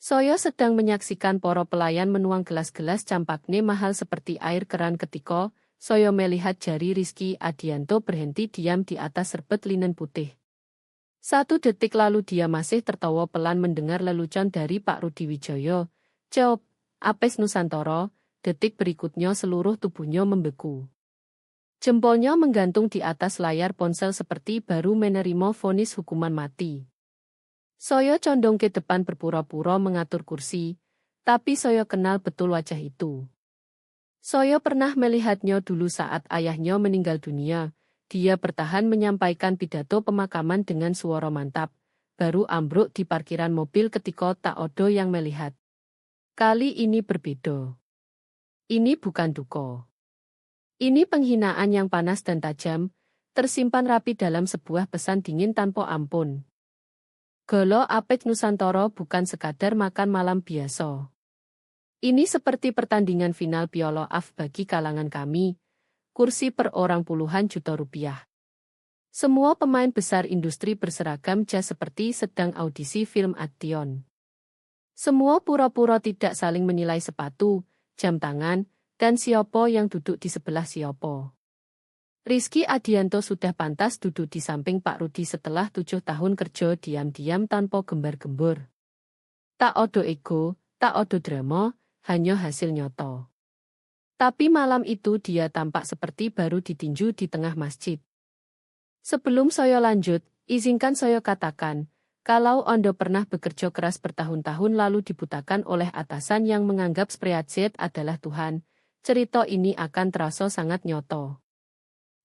Saya sedang menyaksikan para pelayan menuang gelas-gelas campakne mahal seperti air keran ketika saya melihat jari Rizky Adianto berhenti diam di atas serbet linen putih. 1 detik lalu dia masih tertawa pelan mendengar lelucon dari Pak Rudi Wijaya. Jawab, Apes Nusantara. Detik berikutnya seluruh tubuhnya membeku. Jempolnya menggantung di atas layar ponsel seperti baru menerima vonis hukuman mati. Saya condong ke depan berpura-pura mengatur kursi, tapi saya kenal betul wajah itu. Saya pernah melihatnya dulu saat ayahnya meninggal dunia. Dia bertahan menyampaikan pidato pemakaman dengan suara mantap, baru ambruk di parkiran mobil ketika tak ada yang melihat. Kali ini berbeda. Ini bukan duka. Ini penghinaan yang panas dan tajam, tersimpan rapi dalam sebuah pesan dingin tanpa ampun. Golo Apes Nusantara bukan sekadar makan malam biasa. Ini seperti pertandingan final Piala AFF bagi kalangan kami, kursi per orang puluhan juta rupiah. Semua pemain besar industri berseragam jas seperti sedang audisi film action. Semua pura-pura tidak saling menilai sepatu, jam tangan, dan siapa yang duduk di sebelah siapa. Rizky Adianto sudah pantas duduk di samping Pak Rudi setelah 7 tahun kerja diam-diam tanpa gembar-gembur. Tak ada ego, tak ada drama, hanya hasil nyata. Tapi malam itu dia tampak seperti baru ditinju di tengah masjid. Sebelum saya lanjut, izinkan saya katakan, kalau Anda pernah bekerja keras bertahun-tahun lalu dibutakan oleh atasan yang menganggap spreadsheet adalah Tuhan, cerita ini akan terasa sangat nyata.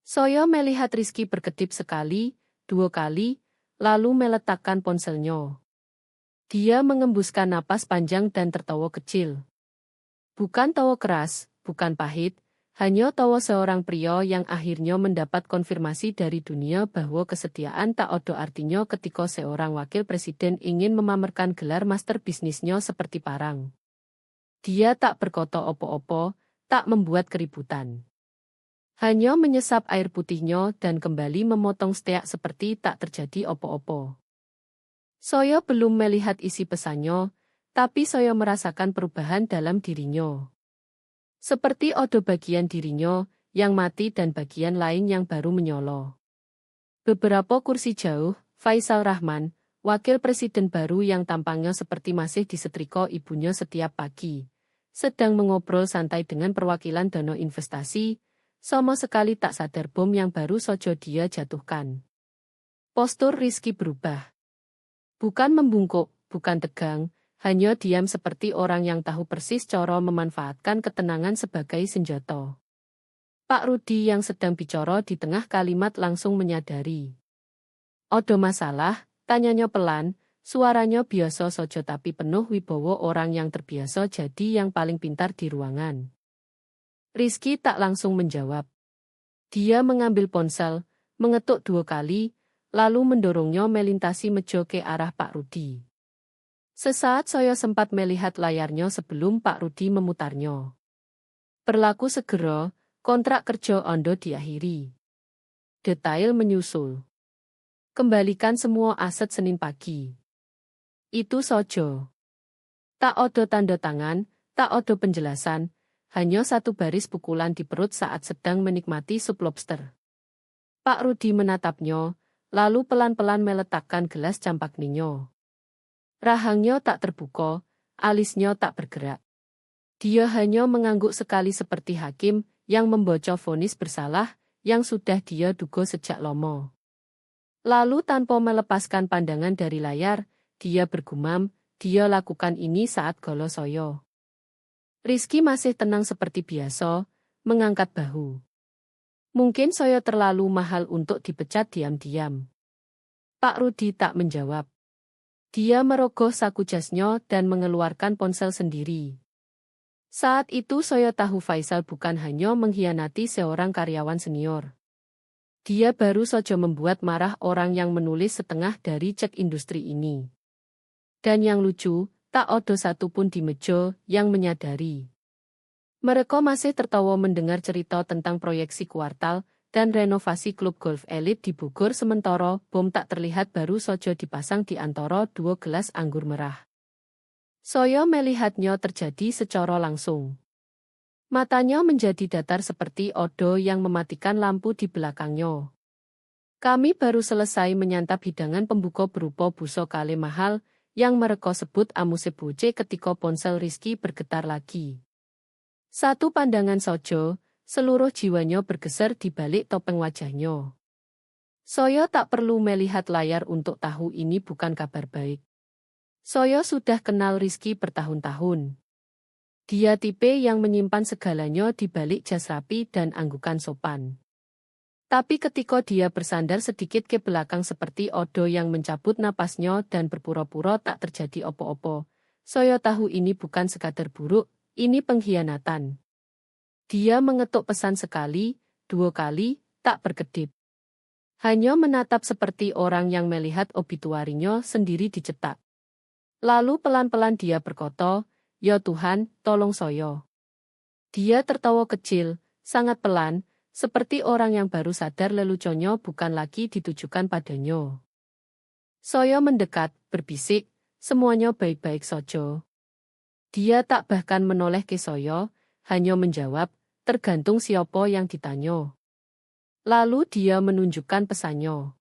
Saya melihat Rizky berkedip sekali, 2 kali, lalu meletakkan ponselnya. Dia mengembuskan napas panjang dan tertawa kecil. Bukan tawa keras, bukan pahit, hanya tawa seorang pria yang akhirnya mendapat konfirmasi dari dunia bahwa kesetiaan tak ada artinya ketika seorang wakil presiden ingin memamerkan gelar master bisnisnya seperti parang. Dia tak berkata opo-opo, tak membuat keributan. Hanya menyesap air putihnya dan kembali memotong steak seperti tak terjadi opo-opo. Saya belum melihat isi pesannya, tapi saya merasakan perubahan dalam dirinya. Seperti ada bagian dirinya yang mati dan bagian lain yang baru menyolo. Beberapa kursi jauh, Faisal Rahman, wakil presiden baru yang tampangnya seperti masih disetrika ibunya setiap pagi, sedang mengobrol santai dengan perwakilan dana investasi, sama sekali tak sadar bom yang baru saja dia jatuhkan. Postur Rizky berubah. Bukan membungkuk, bukan tegang, hanya diam seperti orang yang tahu persis cara memanfaatkan ketenangan sebagai senjata. Pak Rudi yang sedang bicara di tengah kalimat langsung menyadari. Ada masalah, tanyanya pelan, suaranya biasa saja tapi penuh wibawa orang yang terbiasa jadi yang paling pintar di ruangan. Rizky tak langsung menjawab. Dia mengambil ponsel, mengetuk 2 kali, lalu mendorongnya melintasi meja ke arah Pak Rudi. Sesaat saya sempat melihat layarnya sebelum Pak Rudi memutarnya. Berlaku segera, kontrak kerja Anda diakhiri. Detail menyusul. Kembalikan semua aset Senin pagi. Itu saja. Tak ada tanda tangan, tak ada penjelasan, hanya 1 baris pukulan di perut saat sedang menikmati sup lobster. Pak Rudi menatapnya, lalu pelan-pelan meletakkan gelas campakninya. Rahangnya tak terbuka, alisnya tak bergerak. Dia hanya mengangguk sekali seperti hakim yang membaca vonis bersalah yang sudah dia duga sejak lama. Lalu tanpa melepaskan pandangan dari layar, dia bergumam, dia lakukan ini saat golo saya. Rizky masih tenang seperti biasa, mengangkat bahu. Mungkin saya terlalu mahal untuk dipecat diam-diam. Pak Rudi tak menjawab. Dia merogoh saku jasnya dan mengeluarkan ponsel sendiri. Saat itu saya tahu Faisal bukan hanya mengkhianati seorang karyawan senior. Dia baru saja membuat marah orang yang menulis setengah dari cek industri ini. Dan yang lucu, tak ada satupun di meja yang menyadari. Mereka masih tertawa mendengar cerita tentang proyeksi kuartal dan renovasi klub golf elit di Bogor sementara bom tak terlihat baru saja dipasang di antara 2 gelas anggur merah. Saya melihatnya terjadi secara langsung. Matanya menjadi datar seperti odo yang mematikan lampu di belakangnya. Kami baru selesai menyantap hidangan pembuka berupa buso kale mahal yang mereka sebut amuse boce ketika ponsel Rizky bergetar lagi. Satu pandangan saja, seluruh jiwanya bergeser di balik topeng wajahnya. Saya tak perlu melihat layar untuk tahu ini bukan kabar baik. Saya sudah kenal Rizky bertahun-tahun. Dia tipe yang menyimpan segalanya di balik jas rapi dan anggukan sopan. Tapi ketika dia bersandar sedikit ke belakang seperti odo yang mencabut napasnya dan berpura-pura tak terjadi opo-opo, saya tahu ini bukan sekadar buruk, ini pengkhianatan. Dia mengetuk pesan sekali, dua kali, tak berkedip. Hanya menatap seperti orang yang melihat obituarinya sendiri dicetak. Lalu pelan-pelan dia berkata, "Ya Tuhan, tolong saya." Dia tertawa kecil, sangat pelan, seperti orang yang baru sadar leluconnya bukan lagi ditujukan padanya. Saya mendekat, berbisik, "Semuanya baik-baik saja." Dia tak bahkan menoleh ke saya, hanya menjawab, "Tergantung siapa yang ditanya." Lalu dia menunjukkan pesannya.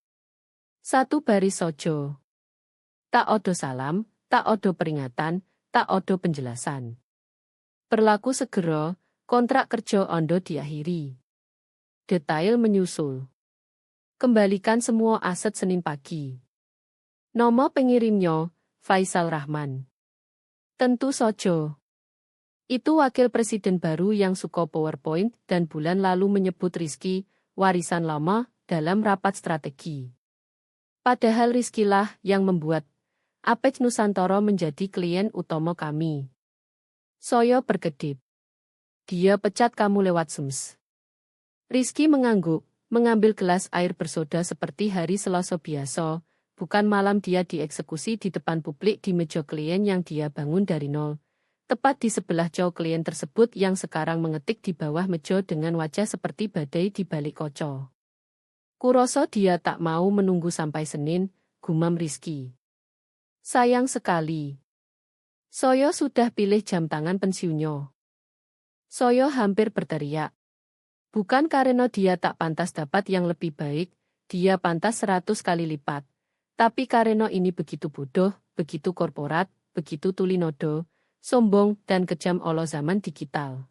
Satu baris saja. Tak odo salam, tak odo peringatan, tak odo penjelasan. Berlaku segera, kontrak kerja Anda diakhiri. Detail menyusul. Kembalikan semua aset Senin pagi. Nama pengirimnya, Faisal Rahman. Tentu saja. Itu wakil presiden baru yang suka PowerPoint dan bulan lalu menyebut Rizky, warisan lama, dalam rapat strategi. Padahal Rizky lah yang membuat Apex Nusantara menjadi klien utama kami. Saya berkedip. Dia pecat kamu lewat Zooms. Rizky mengangguk, mengambil gelas air bersoda seperti hari Selasa biasa, bukan malam dia dieksekusi di depan publik di meja klien yang dia bangun dari nol. Tepat di sebelah jauh klien tersebut yang sekarang mengetik di bawah meja dengan wajah seperti badai di balik kaca. Kurasa dia tak mau menunggu sampai Senin, gumam Rizky. Sayang sekali. Saya sudah pilih jam tangan pensiunnya. Saya hampir berteriak. Bukan karena dia tak pantas dapat yang lebih baik, dia pantas 100 kali lipat. Tapi karena ini begitu bodoh, begitu korporat, begitu tulinodo, sombong dan kejam olo zaman digital.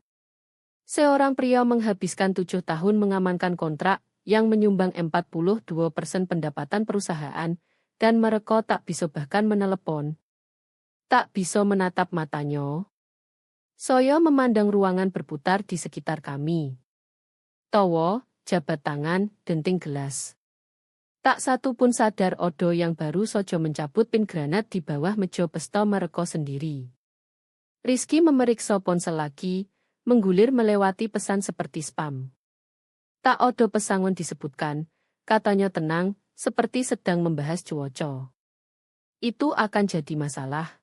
Seorang pria menghabiskan 7 tahun mengamankan kontrak yang menyumbang 42% pendapatan perusahaan, dan mereka tak bisa bahkan menelepon. Tak bisa menatap matanya. Saya memandang ruangan berputar di sekitar kami. Towo, jabat tangan, denting gelas. Tak satu pun sadar odo yang baru saja mencabut pin granat di bawah meja pesta mereka sendiri. Rizky memeriksa ponsel lagi, menggulir melewati pesan seperti spam. Tak odo pesangon disebutkan, katanya tenang, seperti sedang membahas cuaca. Itu akan jadi masalah.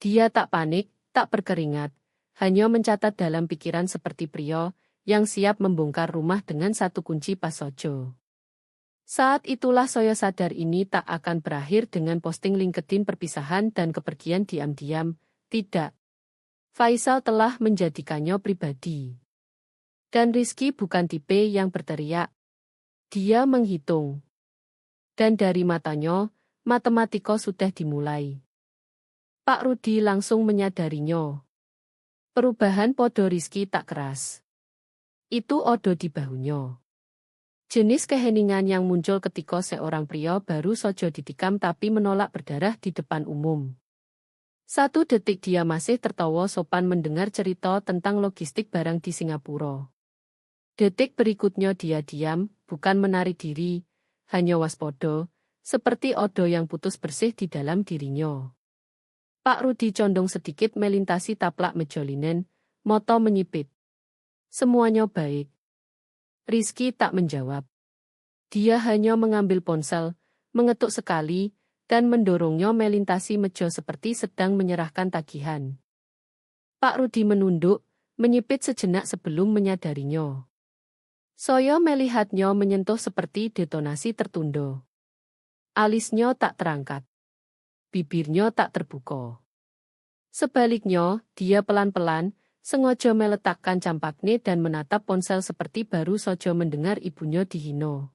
Dia tak panik, tak berkeringat, hanya mencatat dalam pikiran seperti pria yang siap membongkar rumah dengan satu kunci pas saja. Saat itulah saya sadar ini tak akan berakhir dengan posting LinkedIn perpisahan dan kepergian diam-diam, tidak. Faisal telah menjadikannya pribadi. Dan Rizky bukan tipe yang berteriak. Dia menghitung. Dan dari matanya, matematika sudah dimulai. Pak Rudi langsung menyadarinya. Perubahan podo Rizky tak keras. Itu odo di bahunya. Jenis keheningan yang muncul ketika seorang pria baru saja ditikam tapi menolak berdarah di depan umum. 1 detik dia masih tertawa sopan mendengar cerita tentang logistik barang di Singapura. Detik berikutnya dia diam, bukan menarik diri, hanya waspada, seperti odo yang putus bersih di dalam dirinya. Pak Rudi condong sedikit melintasi taplak meja linen, mata menyipit. Semuanya baik. Rizky tak menjawab. Dia hanya mengambil ponsel, mengetuk sekali, dan mendorongnya melintasi meja seperti sedang menyerahkan tagihan. Pak Rudi menunduk, menyipit sejenak sebelum menyadarinya. Saya melihatnya menyentuh seperti detonasi tertunda. Alisnya tak terangkat. Bibirnya tak terbuka. Sebaliknya, dia pelan-pelan, sengaja meletakkan campakne dan menatap ponsel seperti baru saja mendengar ibunya dihina.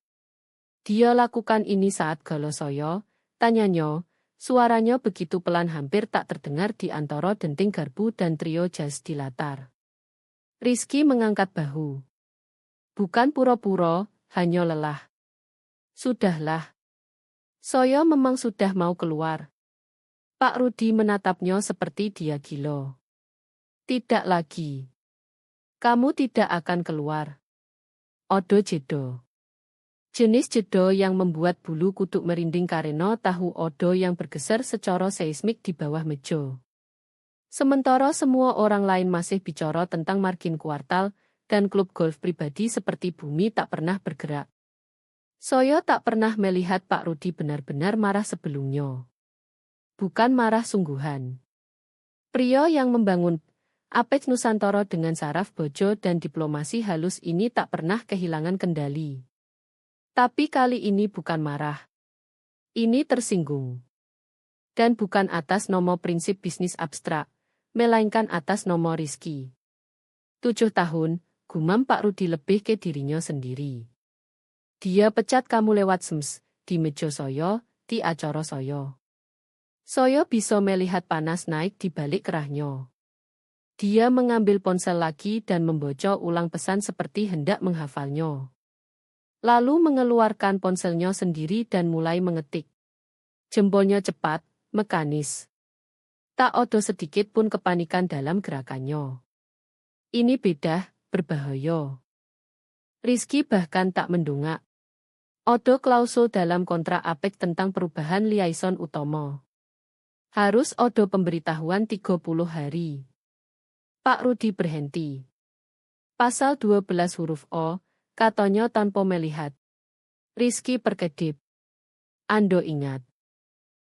Dia lakukan ini saat galau saya, tanyanya, suaranya begitu pelan hampir tak terdengar di antara denting garpu dan trio jazz di latar. Rizky mengangkat bahu. Bukan pura-pura, hanya lelah. Sudahlah. Saya memang sudah mau keluar. Pak Rudi menatapnya seperti dia gila. Tidak lagi. Kamu tidak akan keluar. Odo jedo. Jenis jedo yang membuat bulu kuduk merinding karena tahu odo yang bergeser secara seismik di bawah meja. Sementara semua orang lain masih bicara tentang margin kuartal dan klub golf pribadi seperti bumi tak pernah bergerak. Saya tak pernah melihat Pak Rudi benar-benar marah sebelumnya. Bukan marah sungguhan. Pria yang membangun Apex Nusantara dengan saraf bojo dan diplomasi halus ini tak pernah kehilangan kendali. Tapi kali ini bukan marah. Ini tersinggung. Dan bukan atas nama prinsip bisnis abstrak, melainkan atas nama Rizky. 7 tahun, gumam Pak Rudi lebih ke dirinya sendiri. Dia pecat kamu lewat Sms, di meja saya, di acara saya. Saya bisa melihat panas naik di balik kerahnya. Dia mengambil ponsel lagi dan membaca ulang pesan seperti hendak menghafalnya. Lalu mengeluarkan ponselnya sendiri dan mulai mengetik. Jempolnya cepat, mekanis. Tak ada sedikit pun kepanikan dalam gerakannya. Ini beda, berbahaya. Rizky bahkan tak mendongak. Ada klausul dalam kontrak Apex tentang perubahan liaison utama. Harus ada pemberitahuan 30 hari. Pak Rudi berhenti. Pasal 12 huruf O, katanya tanpa melihat. Rizky perkedip. Ando ingat.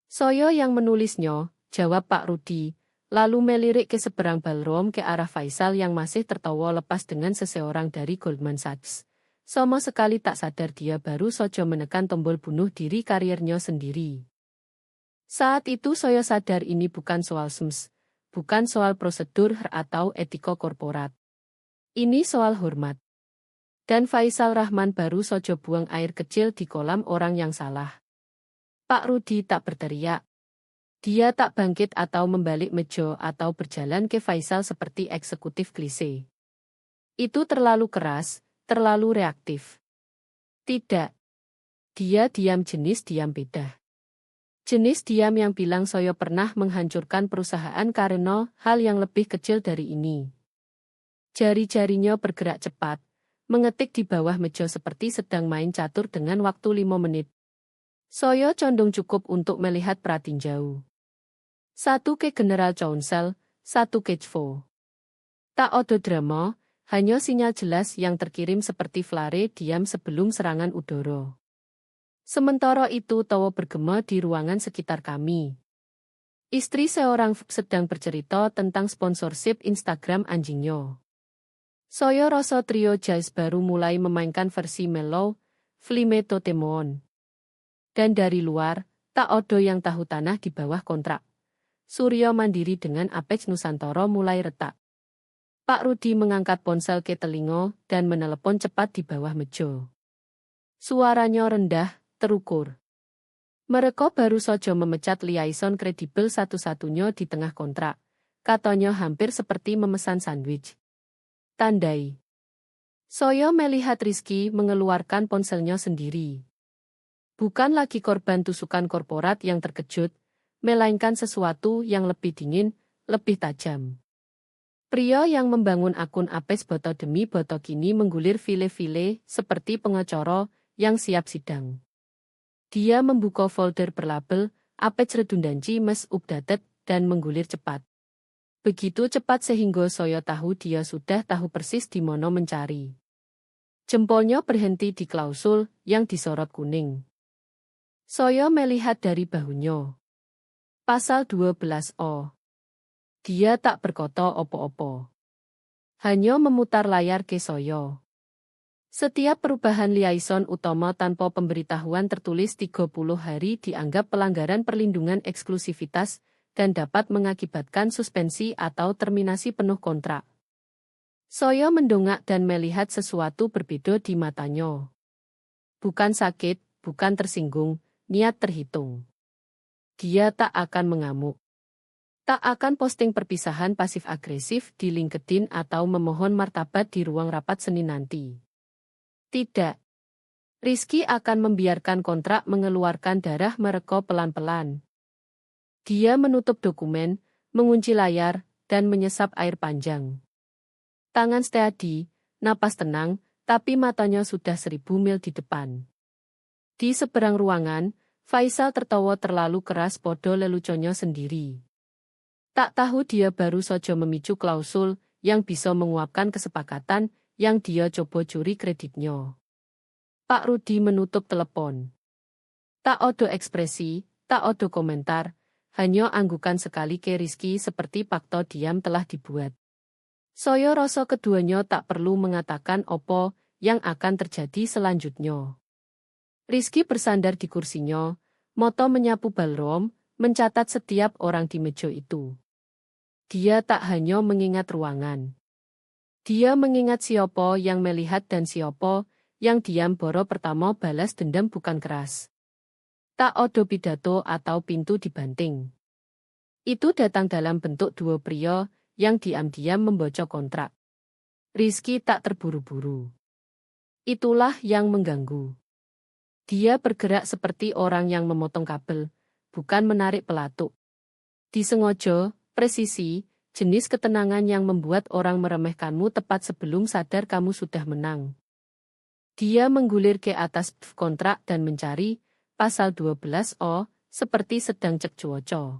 Saya yang menulisnya, jawab Pak Rudi, lalu melirik ke seberang ballroom ke arah Faisal yang masih tertawa lepas dengan seseorang dari Goldman Sachs. Sama sekali tak sadar dia baru saja menekan tombol bunuh diri karirnya sendiri. Saat itu saya sadar ini bukan soal Sms, bukan soal prosedur atau etika korporat. Ini soal hormat. Dan Faisal Rahman baru saja buang air kecil di kolam orang yang salah. Pak Rudi tak berteriak. Dia tak bangkit atau membalik meja atau berjalan ke Faisal seperti eksekutif klise. Itu terlalu keras, terlalu reaktif. Tidak. Dia diam jenis diam beda. Jenis diam yang bilang saya pernah menghancurkan perusahaan karena hal yang lebih kecil dari ini. Jari-jarinya bergerak cepat, mengetik di bawah meja seperti sedang main catur dengan waktu 5 menit. Saya condong cukup untuk melihat pratinjau. 1 ke General Counsel, 1 ke Chvo. Tak ada drama, hanya sinyal jelas yang terkirim seperti flare diam sebelum serangan udara. Sementara itu tawa bergema di ruangan sekitar kami. Istri seorang sedang bercerita tentang sponsorship Instagram anjingnya. Saya rasa trio jazz baru mulai memainkan versi mellow, Flime Totemon. Dan dari luar, tak ada yang tahu tanah di bawah kontrak. Surya Mandiri dengan Apex Nusantara mulai retak. Pak Rudi mengangkat ponsel ke telinga dan menelepon cepat di bawah meja. Suaranya rendah, terukur. Mereka baru saja memecat liaison kredibel satu-satunya di tengah kontrak. Katanya hampir seperti memesan sandwich. Tandai. Saya melihat Rizky mengeluarkan ponselnya sendiri. Bukan lagi korban tusukan korporat yang terkejut, melainkan sesuatu yang lebih dingin, lebih tajam. Pria yang membangun akun Apex boto demi boto kini menggulir file-file seperti pengacara yang siap sidang. Dia membuka folder berlabel Apex Redundancy Mes Updated dan menggulir cepat. Begitu cepat sehingga saya tahu dia sudah tahu persis di mana mencari. Jempolnya berhenti di klausul yang disorot kuning. Saya melihat dari bahunya. Pasal 12O. Dia tak berkata opo-opo. Hanya memutar layar ke saya. Setiap perubahan liaison utama tanpa pemberitahuan tertulis 30 hari dianggap pelanggaran perlindungan eksklusivitas dan dapat mengakibatkan suspensi atau terminasi penuh kontrak. Soyo mendongak dan melihat sesuatu berbeda di matanya. Bukan sakit, bukan tersinggung, niat terhitung. Dia tak akan mengamuk. Tak akan posting perpisahan pasif-agresif di LinkedIn atau memohon martabat di ruang rapat Senin nanti. Tidak. Rizky akan membiarkan kontrak mengeluarkan darah mereka pelan-pelan. Dia menutup dokumen, mengunci layar, dan menyesap air panjang. Tangan steady, napas tenang, tapi matanya sudah 1000 mil di depan. Di seberang ruangan, Faisal tertawa terlalu keras podo leluconnya sendiri. Tak tahu dia baru saja memicu klausul yang bisa menguapkan kesepakatan yang dia coba curi kreditnya. Pak Rudi menutup telepon. Tak ada ekspresi, tak ada komentar, hanya anggukan sekali ke Rizky seperti fakta diam telah dibuat. Saya rasa keduanya tak perlu mengatakan apa yang akan terjadi selanjutnya. Rizky bersandar di kursinya, moto menyapu balrom, mencatat setiap orang di meja itu. Dia tak hanya mengingat ruangan. Dia mengingat siapa yang melihat dan siapa yang diam. Boro pertama balas dendam bukan keras. Tak ada pidato atau pintu dibanting. Itu datang dalam bentuk dua pria yang diam-diam membaca kontrak. Rizky tak terburu-buru. Itulah yang mengganggu. Dia bergerak seperti orang yang memotong kabel, bukan menarik pelatuk. Disengaja, presisi, jenis ketenangan yang membuat orang meremehkanmu tepat sebelum sadar kamu sudah menang. Dia menggulir ke atas kontrak dan mencari pasal 12O, seperti sedang cek cuaca.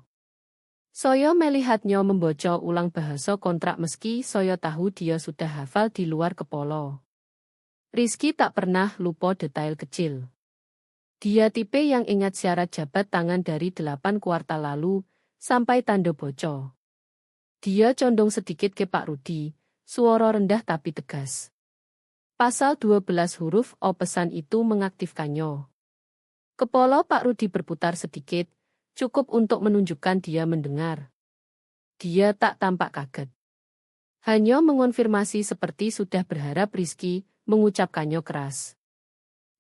Saya melihatnya membaca ulang bahasa kontrak meski saya tahu dia sudah hafal di luar kepala. Rizky tak pernah lupa detail kecil. Dia tipe yang ingat syarat jabat tangan dari 8 kuartal lalu, sampai tanda bocor. Dia condong sedikit ke Pak Rudi, suara rendah tapi tegas. Pasal 12 huruf O, pesan itu mengaktifkannya. Kepala Pak Rudi berputar sedikit, cukup untuk menunjukkan dia mendengar. Dia tak tampak kaget. Hanya mengonfirmasi seperti sudah berharap Rizky mengucapkannya keras.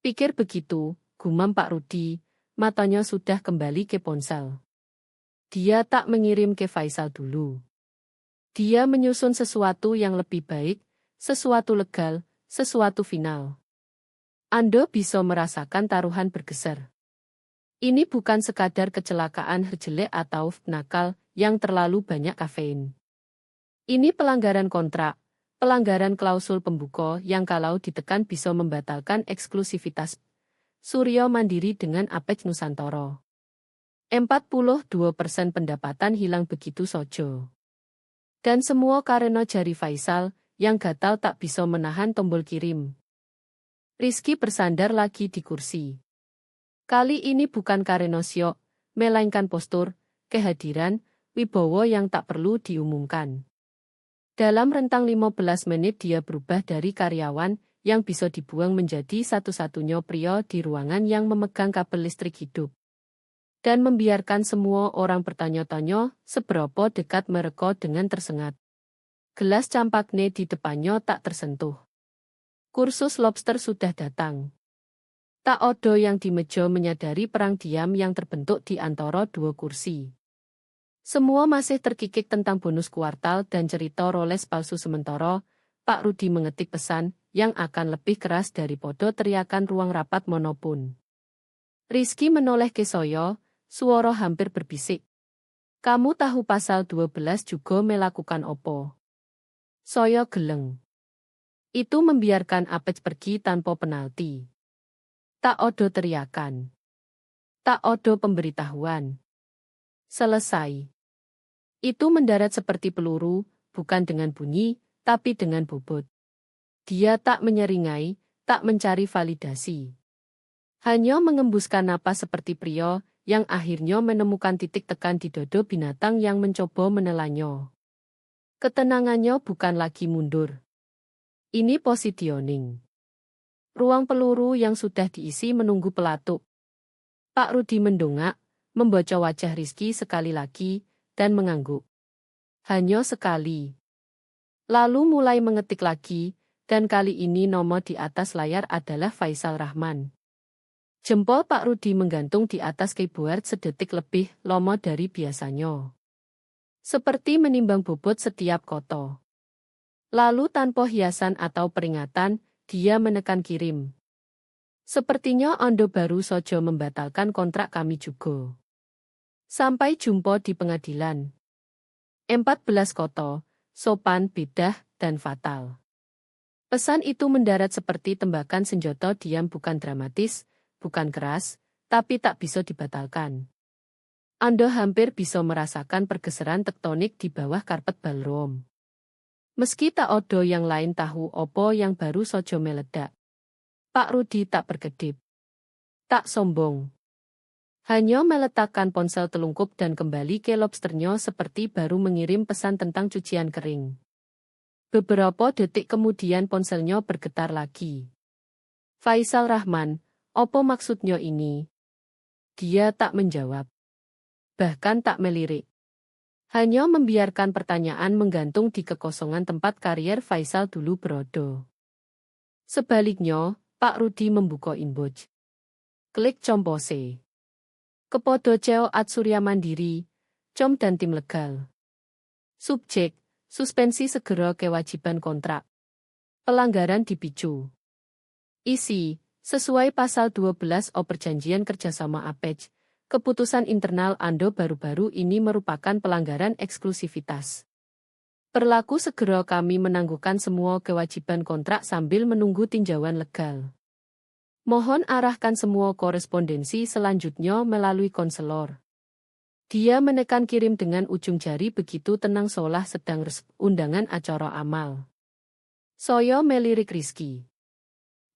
Pikir begitu, gumam Pak Rudi, matanya sudah kembali ke ponsel. Dia tak mengirim ke Faisal dulu. Dia menyusun sesuatu yang lebih baik, sesuatu legal, sesuatu final. Anda bisa merasakan taruhan bergeser. Ini bukan sekadar kecelakaan jelek atau nakal yang terlalu banyak kafein. Ini pelanggaran kontrak, pelanggaran klausul pembuka yang kalau ditekan bisa membatalkan eksklusivitas Suryo Mandiri dengan Apex Nusantara. 42% pendapatan hilang begitu saja. Dan semua karena jari Faisal, yang gatal tak bisa menahan tombol kirim. Rizky bersandar lagi di kursi. Kali ini bukan karena syok, melainkan postur, kehadiran, wibawa yang tak perlu diumumkan. Dalam rentang 15 menit dia berubah dari karyawan yang bisa dibuang menjadi satu-satunya pria di ruangan yang memegang kabel listrik hidup. Dan membiarkan semua orang bertanya-tanya seberapa dekat mereka dengan tersengat. Gelas campakne di depannya tak tersentuh. Kursus lobster sudah datang. Tak ada yang di meja menyadari perang diam yang terbentuk di antara dua kursi. Semua masih terkikik tentang bonus kuartal dan cerita roles palsu sementara. Pak Rudi mengetik pesan yang akan lebih keras daripada teriakan ruang rapat manapun. Rizky menoleh ke Soyo. Suara hampir berbisik. Kamu tahu pasal 12 juga melakukan opo? Soyo geleng. Itu membiarkan Apex pergi tanpa penalti. Tak ada teriakan. Tak ada pemberitahuan. Selesai. Itu mendarat seperti peluru, bukan dengan bunyi, tapi dengan bobot. Dia tak menyeringai, tak mencari validasi. Hanya mengembuskan napas seperti pria yang akhirnya menemukan titik tekan di dada binatang yang mencoba menelannya. Ketenangannya bukan lagi mundur. Ini positioning. Ruang peluru yang sudah diisi menunggu pelatuk. Pak Rudi mendongak, membaca wajah Rizky sekali lagi, dan mengangguk. Hanya sekali. Lalu mulai mengetik lagi, dan kali ini nomor di atas layar adalah Faisal Rahman. Jempol Pak Rudi menggantung di atas keyboard sedetik lebih lama dari biasanya. Seperti menimbang bobot setiap koto. Lalu tanpa hiasan atau peringatan, dia menekan kirim. Sepertinya Anda baru saja membatalkan kontrak kami juga. Sampai jumpa di pengadilan. 14 koto, sopan, bedah, dan fatal. Pesan itu mendarat seperti tembakan senjata diam, bukan dramatis, bukan keras, tapi tak bisa dibatalkan. Anda hampir bisa merasakan pergeseran tektonik di bawah karpet ballroom. Meski tak ada yang lain tahu opo yang baru saja meledak. Pak Rudi tak berkedip. Tak sombong. Hanya meletakkan ponsel telungkup dan kembali ke lobsternya seperti baru mengirim pesan tentang cucian kering. Beberapa detik kemudian ponselnya bergetar lagi. Faisal Rahman, opo maksudnya ini? Dia tak menjawab. Bahkan tak melirik. Hanya membiarkan pertanyaan menggantung di kekosongan tempat karier Faisal dulu berada. Sebaliknya, Pak Rudi membuka inbox. Klik compose. Kepada CEO Surya Mandiri, Com dan tim legal. Subjek, suspensi segera kewajiban kontrak. Pelanggaran dipicu. Isi, sesuai pasal 12 O Perjanjian Kerjasama APEC, keputusan internal Anda baru-baru ini merupakan pelanggaran eksklusivitas. Berlaku segera kami menangguhkan semua kewajiban kontrak sambil menunggu tinjauan legal. Mohon arahkan semua korespondensi selanjutnya melalui konselor. Dia menekan kirim dengan ujung jari begitu tenang seolah sedang undangan acara amal. Saya melirik Rizky.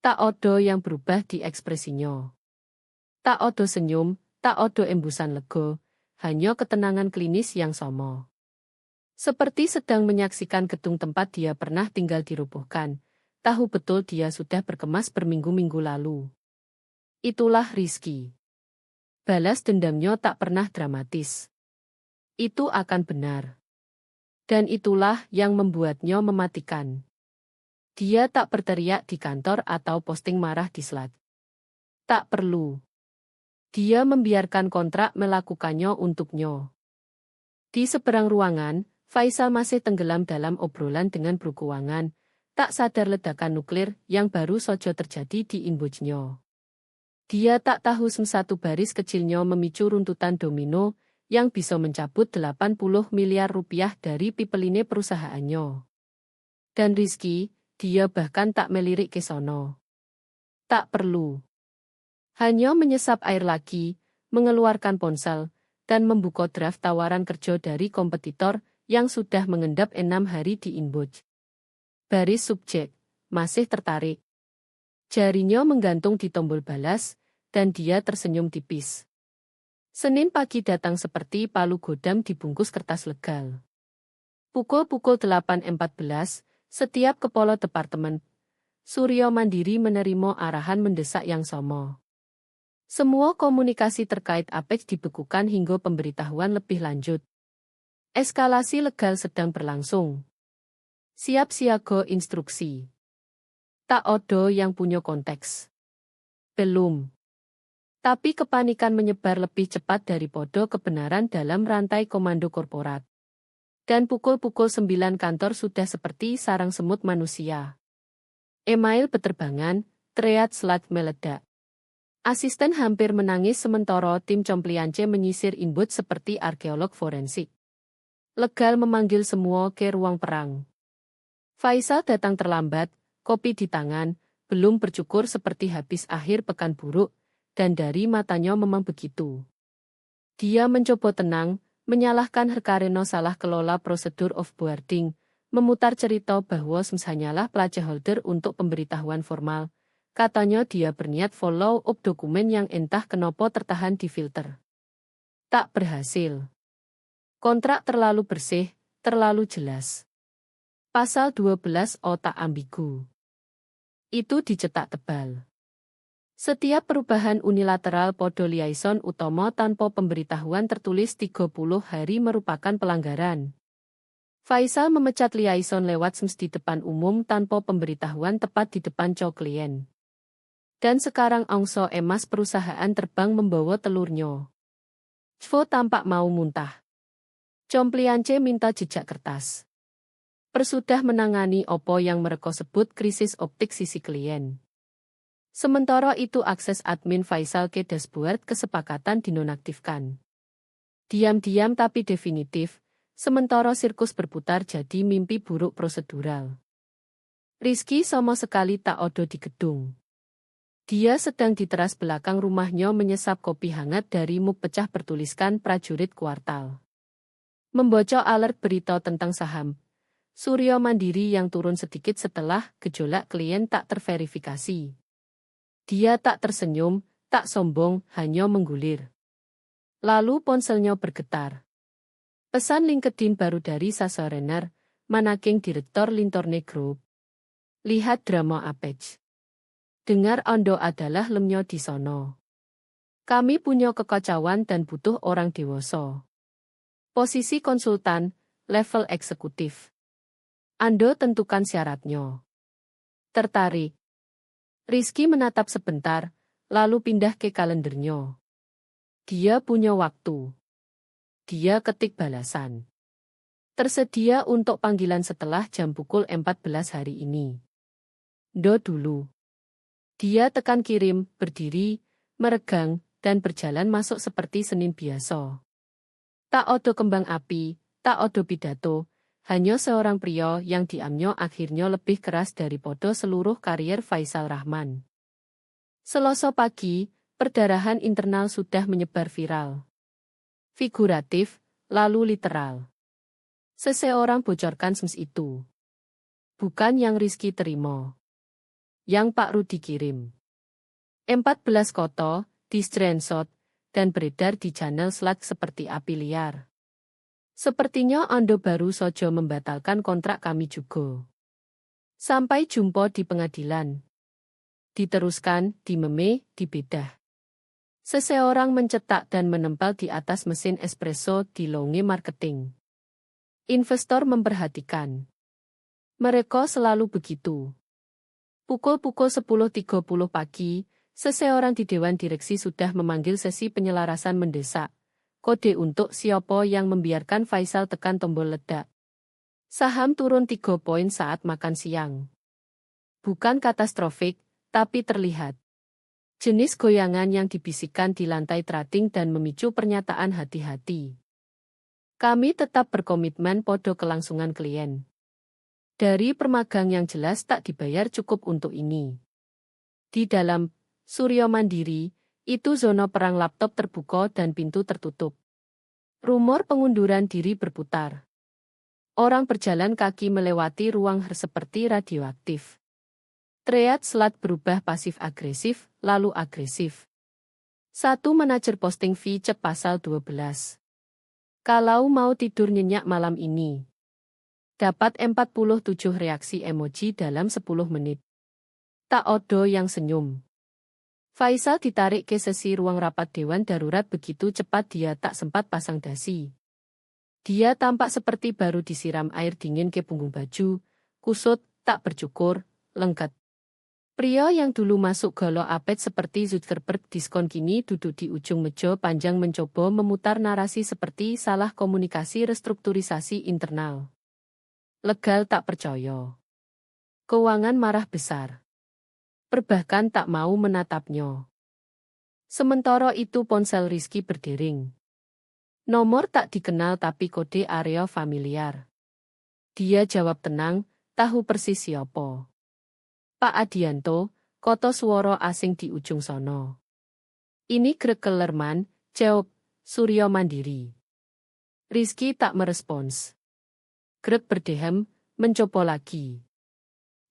Tak ada yang berubah di ekspresinya. Tak ada senyum, tak ada embusan lega, hanya ketenangan klinis yang sama. Seperti sedang menyaksikan gedung tempat dia pernah tinggal dirobohkan. Tahu betul dia sudah berkemas berminggu-minggu lalu. Itulah Rizky. Balas dendamnya tak pernah dramatis. Itu akan benar. Dan itulah yang membuatnya mematikan. Dia tak berteriak di kantor atau posting marah di Slack. Tak perlu. Dia membiarkan kontrak melakukannya untuknya. Di seberang ruangan, Faisal masih tenggelam dalam obrolan dengan bro keuangan, tak sadar ledakan nuklir yang baru saja terjadi di inboxnya. Dia tak tahu satu baris kecilnya memicu runtutan domino yang bisa mencabut 80 miliar rupiah dari pipeline perusahaannya. Dan Rizky, dia bahkan tak melirik ke sono. Tak perlu. Hanya menyesap air lagi, mengeluarkan ponsel, dan membuka draft tawaran kerja dari kompetitor yang sudah mengendap 6 hari di inbox. Baris subjek, masih tertarik. Jarinya menggantung di tombol balas, dan dia tersenyum tipis. Senin pagi datang seperti palu godam dibungkus kertas legal. Pukul 8.14, setiap kepala departemen Surya Mandiri menerima arahan mendesak yang sama. Semua komunikasi terkait APEC dibekukan hingga pemberitahuan lebih lanjut. Eskalasi legal sedang berlangsung. Siap siaga instruksi. Tak ada yang punya konteks. Belum. Tapi kepanikan menyebar lebih cepat daripada kebenaran dalam rantai komando korporat. Dan pukul 9 kantor sudah seperti sarang semut manusia. Email beterbangan, teriak Slack meledak. Asisten hampir menangis sementara tim compliance menyisir inbox seperti arkeolog forensik. Legal memanggil semua ke ruang perang. Faisal datang terlambat, kopi di tangan, belum bercukur seperti habis akhir pekan buruk, dan dari matanya memang begitu. Dia mencoba tenang, menyalahkan Herkareno salah kelola prosedur offboarding, memutar cerita bahwa hanyalah placeholder untuk pemberitahuan formal. Katanya dia berniat follow up dokumen yang entah kenapa tertahan di filter. Tak berhasil. Kontrak terlalu bersih, terlalu jelas. Pasal 12 O tak ambigu. Itu dicetak tebal. Setiap perubahan unilateral podo liaison utama tanpa pemberitahuan tertulis 30 hari merupakan pelanggaran. Faisal memecat liaison lewat SMS di depan umum tanpa pemberitahuan tepat di depan klien. Dan sekarang Ongso emas perusahaan terbang membawa telurnya. Chvo tampak mau muntah. Compliance minta jejak kertas. Persudah menangani opo yang mereka sebut krisis optik sisi klien. Sementara itu akses admin Faisal ke dashboard kesepakatan dinonaktifkan. Diam-diam tapi definitif, sementara sirkus berputar jadi mimpi buruk prosedural. Rizky sama sekali tak ada di gedung. Dia sedang di teras belakang rumahnya menyesap kopi hangat dari mug pecah bertuliskan prajurit kuartal. Membaca alert berita tentang saham Suryo Mandiri yang turun sedikit setelah gejolak klien tak terverifikasi. Dia tak tersenyum, tak sombong, hanya menggulir. Lalu ponselnya bergetar. Pesan LinkedIn baru dari Sasa Renner, Managing Direktur Lintorne Group. Lihat drama Apex. Dengar Ando adalah lemnya di sono. Kami punya kekacauan dan butuh orang dewasa. Posisi konsultan, level eksekutif. Ando tentukan syaratnya. Tertarik? Rizky menatap sebentar, lalu pindah ke kalendernya. Dia punya waktu. Dia ketik balasan. Tersedia untuk panggilan setelah jam pukul 14 hari ini. Do dulu. Dia tekan kirim, berdiri, meregang, dan berjalan masuk seperti Senin biasa. Tak odo kembang api, tak odo pidato, hanya seorang pria yang diamnya akhirnya lebih keras daripada seluruh karier Faisal Rahman. Selasa pagi, perdarahan internal sudah menyebar viral. Figuratif, lalu literal. Seseorang bocorkan SMS itu. Bukan yang Rizky terima. Yang Pak Rudi kirim. 14 koto, di screenshot, dan beredar di channel Slack seperti api liar. Sepertinya Ando baru saja membatalkan kontrak kami juga. Sampai jumpa di pengadilan. Diteruskan, di meme, di bedah. Seseorang mencetak dan menempel di atas mesin espresso di lounge marketing. Investor memperhatikan. Mereka selalu begitu. Pukul 10.30 pagi, seseorang di Dewan Direksi sudah memanggil sesi penyelarasan mendesak. Kode untuk siapa yang membiarkan Faisal tekan tombol ledak. Saham turun 3 poin saat makan siang. Bukan katastrofik, tapi terlihat. Jenis goyangan yang dibisikkan di lantai trading dan memicu pernyataan hati-hati. Kami tetap berkomitmen podo kelangsungan klien. Dari permagang yang jelas tak dibayar cukup untuk ini. Di dalam Suryo Mandiri, itu zona perang laptop terbuka dan pintu tertutup. Rumor pengunduran diri berputar. Orang berjalan kaki melewati ruang seperti radioaktif. Triad Slat berubah pasif-agresif, lalu agresif. Satu manajer posting VCEP pasal 12. Kalau mau tidur nyenyak malam ini. Dapat 47 reaksi emoji dalam 10 menit. Tak odo yang senyum. Faisal ditarik ke sesi ruang rapat Dewan Darurat begitu cepat dia tak sempat pasang dasi. Dia tampak seperti baru disiram air dingin ke punggung baju, kusut, tak bercukur, lengket. Pria yang dulu masuk galo apet seperti Zuckerberg diskon kini duduk di ujung meja panjang mencoba memutar narasi seperti salah komunikasi restrukturisasi internal. Legal tak percaya. Keuangan marah besar. Perbahkan tak mau menatapnya. Sementara itu ponsel Rizky berdering. Nomor tak dikenal tapi kode area familiar. Dia jawab tenang, tahu persis siapa. Pak Adianto, koto suara asing di ujung sono. Ini Greg Kellerman, jawab, Suryo Mandiri. Rizky tak merespons. Greg berdehem, mencoba lagi.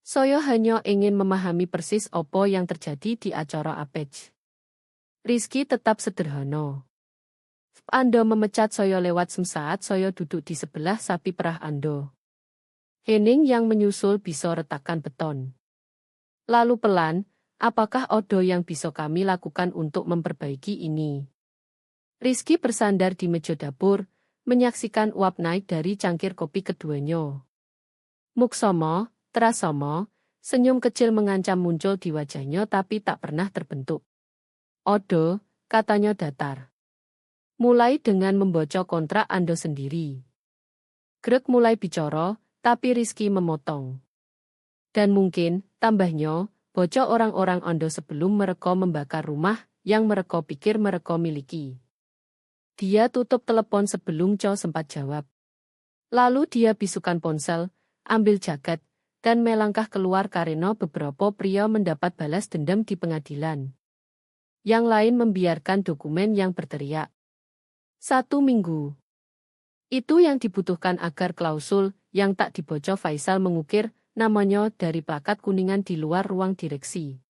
Saya hanya ingin memahami persis apa yang terjadi di acara Apex. Rizky tetap sederhana. Ando memecat saya lewat saat saya duduk di sebelah sapi perah Ando. Hening yang menyusul bisa retakan beton. Lalu pelan, Apakah Odo yang bisa kami lakukan untuk memperbaiki ini? Rizky bersandar di meja dapur, menyaksikan uap naik dari cangkir kopi keduanya. Muksomo, Trasomo, senyum kecil mengancam muncul di wajahnya tapi tak pernah terbentuk. Odo, katanya datar. Mulai dengan membocok kontrak Anda sendiri. Greg mulai bicara, tapi Rizky memotong. Dan mungkin, tambahnya, bocok orang-orang Anda sebelum mereka membakar rumah yang mereka pikir mereka miliki. Dia tutup telepon sebelum Cho sempat jawab. Lalu dia bisukan ponsel, ambil jaket, dan melangkah keluar karena beberapa pria mendapat balas dendam di pengadilan. Yang lain membiarkan dokumen yang berteriak. 1 minggu. Itu yang dibutuhkan agar klausul yang tak dibocok Faisal mengukir namanya dari plakat kuningan di luar ruang direksi.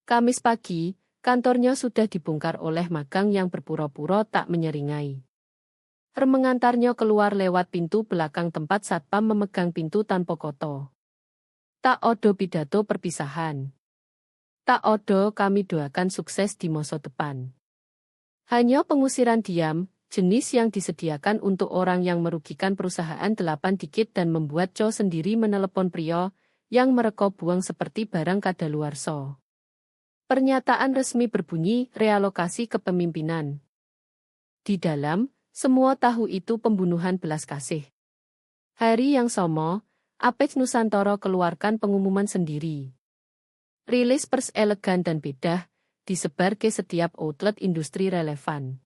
Kamis pagi, kantornya sudah dibongkar oleh magang yang berpura-pura tak menyeringai. Mengantarnya keluar lewat pintu belakang tempat satpam memegang pintu tanpa koto. Tak odo pidato perpisahan. Tak odo kami doakan sukses di masa depan. Hanya pengusiran diam, jenis yang disediakan untuk orang yang merugikan perusahaan 8 dikit dan membuat Cho sendiri menelepon pria yang mereka buang seperti barang kadaluarsa. Pernyataan resmi berbunyi realokasi kepemimpinan. Di dalam, semua tahu itu pembunuhan belas kasih. Hari yang sama, Apex Nusantara keluarkan pengumuman sendiri. Rilis pers elegan dan bedah, disebar ke setiap outlet industri relevan.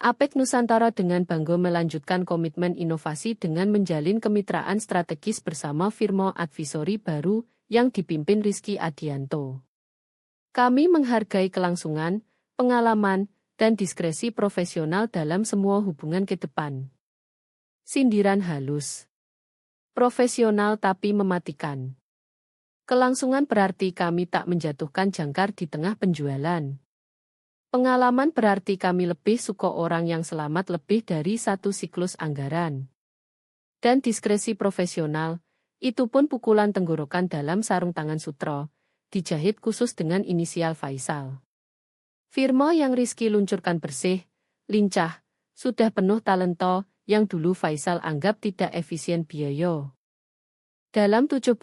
Apex Nusantara dengan bangga melanjutkan komitmen inovasi dengan menjalin kemitraan strategis bersama firma advisory baru yang dipimpin Rizky Adianto. Kami menghargai kelangsungan, pengalaman, dan diskresi profesional dalam semua hubungan ke depan. Sindiran halus. Profesional tapi mematikan. Kelangsungan berarti kami tak menjatuhkan jangkar di tengah penjualan. Pengalaman berarti kami lebih suka orang yang selamat lebih dari 1 siklus anggaran. Dan diskresi profesional, itu pun pukulan tenggorokan dalam sarung tangan sutro, dijahit khusus dengan inisial Faisal. Firma yang Rizky luncurkan bersih, lincah, sudah penuh talenta yang dulu Faisal anggap tidak efisien biaya. Dalam 72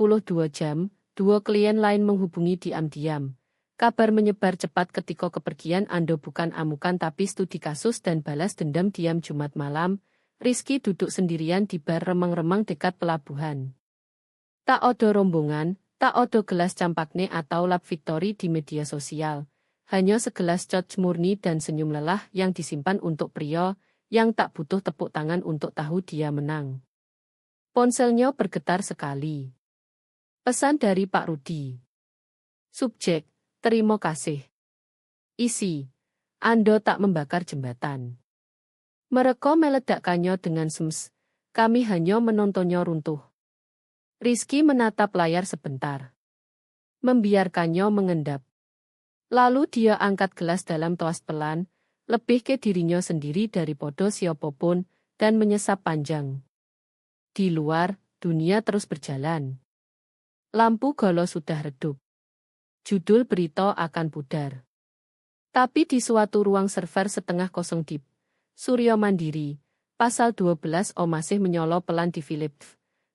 jam, 2 klien lain menghubungi diam-diam. Kabar menyebar cepat ketika kepergian Anda bukan amukan tapi studi kasus dan balas dendam diam Jumat malam, Rizky duduk sendirian di bar remang-remang dekat pelabuhan. Tak ada rombongan, tak ada gelas campakne atau lap victory di media sosial. Hanya segelas scotch murni dan senyum lelah yang disimpan untuk pria yang tak butuh tepuk tangan untuk tahu dia menang. Ponselnya bergetar sekali. Pesan dari Pak Rudi. Subjek. Terima kasih. Isi. Anda tak membakar jembatan. Mereka meledakkannya dengan sems. Kami hanya menontonnya runtuh. Rizky menatap layar sebentar. Membiarkannya mengendap. Lalu dia angkat gelas dalam toast pelan, lebih ke dirinya sendiri daripada siapapun, dan menyesap panjang. Di luar, dunia terus berjalan. Lampu galau sudah redup. Judul berita akan pudar. Tapi di suatu ruang server setengah kosong di Suryo Mandiri, pasal 12O masih menyolo pelan di Philip.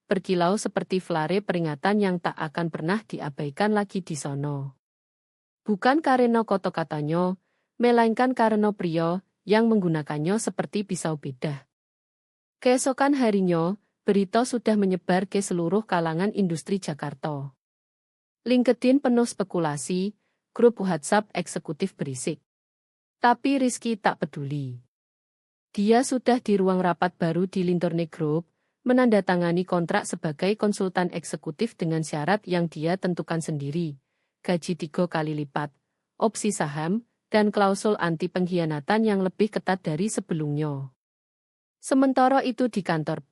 Berkilau seperti flare peringatan yang tak akan pernah diabaikan lagi di sono. Bukan karena kata-katanya, melainkan karena pria yang menggunakannya seperti pisau bedah. Keesokan harinya, berita sudah menyebar ke seluruh kalangan industri Jakarta. LinkedIn penuh spekulasi, grup WhatsApp eksekutif berisik. Tapi Rizky tak peduli. Dia sudah di ruang rapat baru di Lintorne Group, menandatangani kontrak sebagai konsultan eksekutif dengan syarat yang dia tentukan sendiri. Gaji 3 kali lipat, opsi saham, dan klausul anti pengkhianatan yang lebih ketat dari sebelumnya. Sementara itu di kantor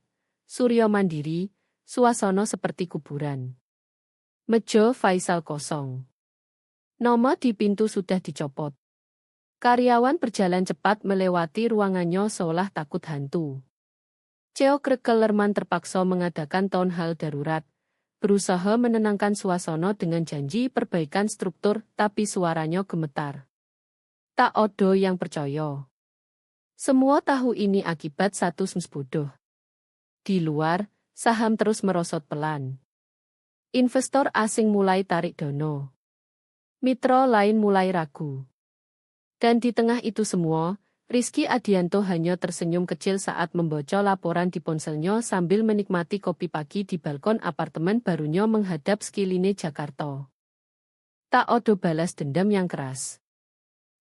Suryo Mandiri, suasana seperti kuburan. Meja Faisal kosong. Nomor di pintu sudah dicopot. Karyawan berjalan cepat melewati ruangannya seolah takut hantu. Ceo Krekelerman terpaksa mengadakan town hall darurat. berusaha menenangkan suasana dengan janji perbaikan struktur, tapi suaranya gemetar. Tak ada yang percaya. Semua tahu ini akibat satu sms bodoh. Di luar, saham terus merosot pelan. Investor asing mulai tarik dana. Mitra lain mulai ragu. Dan di tengah itu semua, Rizky Adianto hanya tersenyum kecil saat membaca laporan di ponselnya sambil menikmati kopi pagi di balkon apartemen barunya menghadap Skiline Jakarta. Tak ada balas dendam yang keras.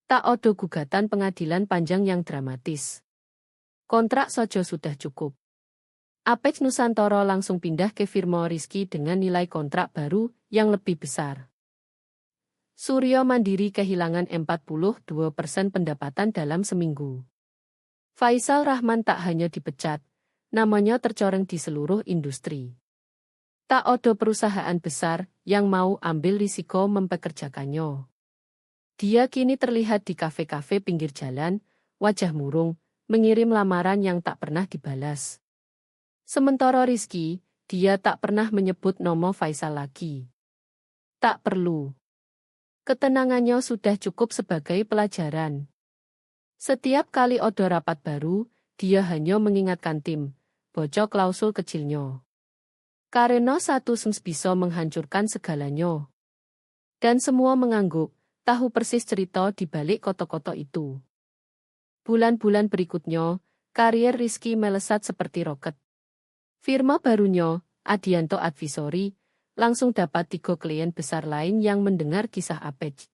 Tak ada gugatan pengadilan panjang yang dramatis. Kontrak Sojo sudah cukup. Apex Nusantara langsung pindah ke firma Rizky dengan nilai kontrak baru yang lebih besar. Suryo Mandiri kehilangan 42% pendapatan dalam seminggu. Faisal Rahman tak hanya dipecat, namanya tercoreng di seluruh industri. Tak ada perusahaan besar yang mau ambil risiko mempekerjakannya. Dia kini terlihat di kafe-kafe pinggir jalan, wajah murung, mengirim lamaran yang tak pernah dibalas. Sementara Rizky, dia tak pernah menyebut nama Faisal lagi. Tak perlu. Ketenangannya sudah cukup sebagai pelajaran. Setiap kali ada rapat baru, dia hanya mengingatkan tim, bocok klausul kecilnya. Karena satu sms bisa menghancurkan segalanya. Dan semua mengangguk, tahu persis cerita di balik koto-koto itu. Bulan-bulan berikutnya, karier Rizky melesat seperti roket. Firma barunya, Adianto Advisory, langsung dapat 3 klien besar lain yang mendengar kisah Apex.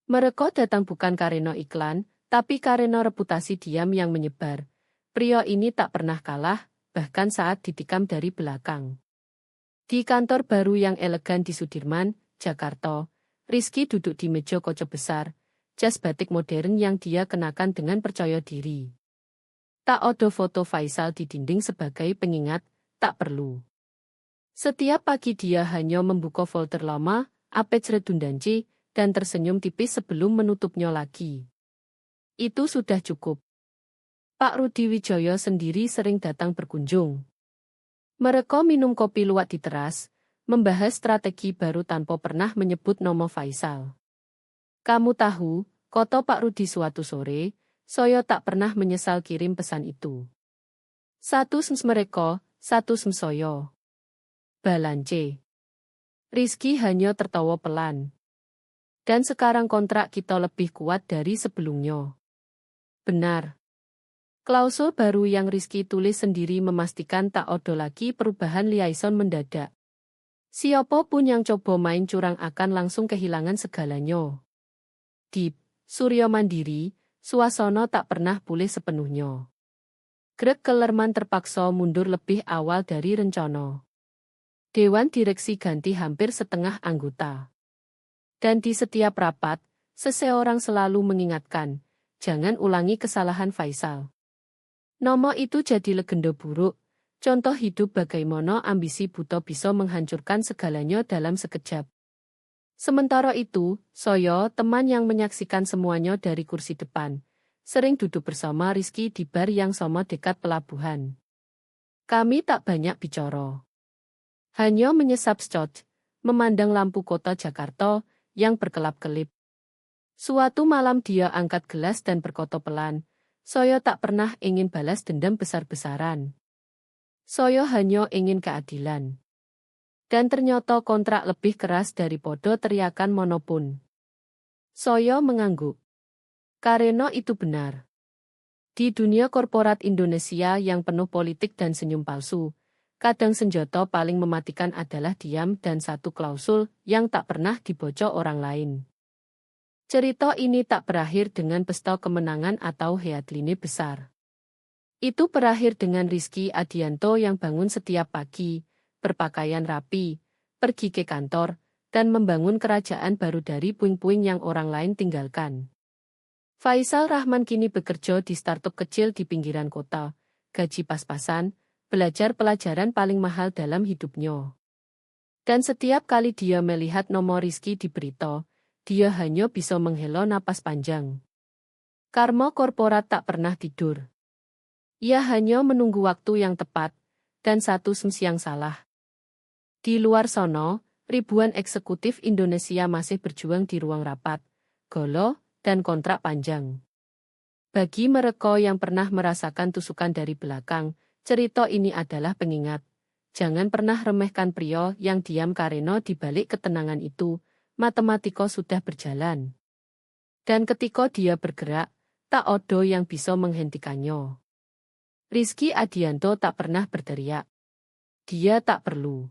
Mereka datang bukan karena iklan, tapi karena reputasi diam yang menyebar. Pria ini tak pernah kalah, bahkan saat ditikam dari belakang. Di kantor baru yang elegan di Sudirman, Jakarta, Rizky duduk di meja kaca besar, jas batik modern yang dia kenakan dengan percaya diri. Tak ada foto Faisal di dinding sebagai pengingat, tak perlu. Setiap pagi dia hanya membuka folder lama, Apex redundancy, dan tersenyum tipis sebelum menutupnya lagi. Itu sudah cukup. Pak Rudi Wijaya sendiri sering datang berkunjung. Mereka minum kopi luwak di teras, membahas strategi baru tanpa pernah menyebut nama Faisal. Kamu tahu, kata Pak Rudi suatu sore, saya tak pernah menyesal kirim pesan itu. Satu sms mereka, satu sms saya. Balance. Rizky hanya tertawa pelan. Dan sekarang kontrak kita lebih kuat dari sebelumnya. Benar. Klausul baru yang Rizky tulis sendiri memastikan tak ada lagi perubahan liaison mendadak. Siapapun yang coba main curang akan langsung kehilangan segalanya. Di Suryo Mandiri, suasana tak pernah pulih sepenuhnya. Greg Kellerman terpaksa mundur lebih awal dari rencana. Dewan direksi ganti hampir setengah anggota. Dan di setiap rapat, seseorang selalu mengingatkan, jangan ulangi kesalahan Faisal. Nama itu jadi legenda buruk, contoh hidup bagaimana ambisi buta bisa menghancurkan segalanya dalam sekejap. Sementara itu, saya, teman yang menyaksikan semuanya dari kursi depan, sering duduk bersama Rizky di bar yang sama dekat pelabuhan. Kami tak banyak bicara. Hanya menyesap scotch, memandang lampu kota Jakarta yang berkelap-kelip. Suatu malam dia angkat gelas dan berkata pelan, saya tak pernah ingin balas dendam besar-besaran. Saya hanya ingin keadilan. Dan ternyata kontrak lebih keras daripada teriakan monopun. Saya mengangguk. Karena itu benar. Di dunia korporat Indonesia yang penuh politik dan senyum palsu, kadang senjata paling mematikan adalah diam dan satu klausul yang tak pernah dibocor orang lain. Cerita ini tak berakhir dengan pesta kemenangan atau headline besar. Itu berakhir dengan Rizky Adianto yang bangun setiap pagi, berpakaian rapi, pergi ke kantor, dan membangun kerajaan baru dari puing-puing yang orang lain tinggalkan. Faisal Rahman kini bekerja di startup kecil di pinggiran kota, gaji pas-pasan, belajar pelajaran paling mahal dalam hidupnya. Dan setiap kali dia melihat nomor Rizky di berita, dia hanya bisa menghela napas panjang. Karma korporat tak pernah tidur. Ia hanya menunggu waktu yang tepat, dan satu sms yang salah. Di luar sono, ribuan eksekutif Indonesia masih berjuang di ruang rapat, golo, dan kontrak panjang. Bagi mereka yang pernah merasakan tusukan dari belakang, cerita ini adalah pengingat. Jangan pernah remehkan pria yang diam karena di balik ketenangan itu, matematika sudah berjalan. Dan ketika dia bergerak, tak ada yang bisa menghentikannya. Rizky Adianto tak pernah berteriak. Dia tak perlu.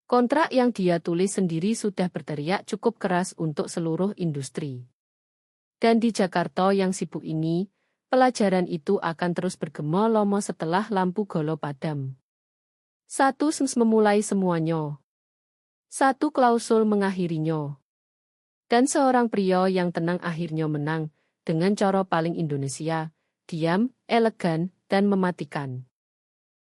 Kontrak yang dia tulis sendiri sudah berteriak cukup keras untuk seluruh industri. Dan di Jakarta yang sibuk ini, pelajaran itu akan terus bergema lama setelah lampu golo padam. Satu sens memulai semuanya. Satu klausul mengakhirinya. Dan seorang pria yang tenang akhirnya menang, dengan cara paling Indonesia, diam, elegan, dan mematikan.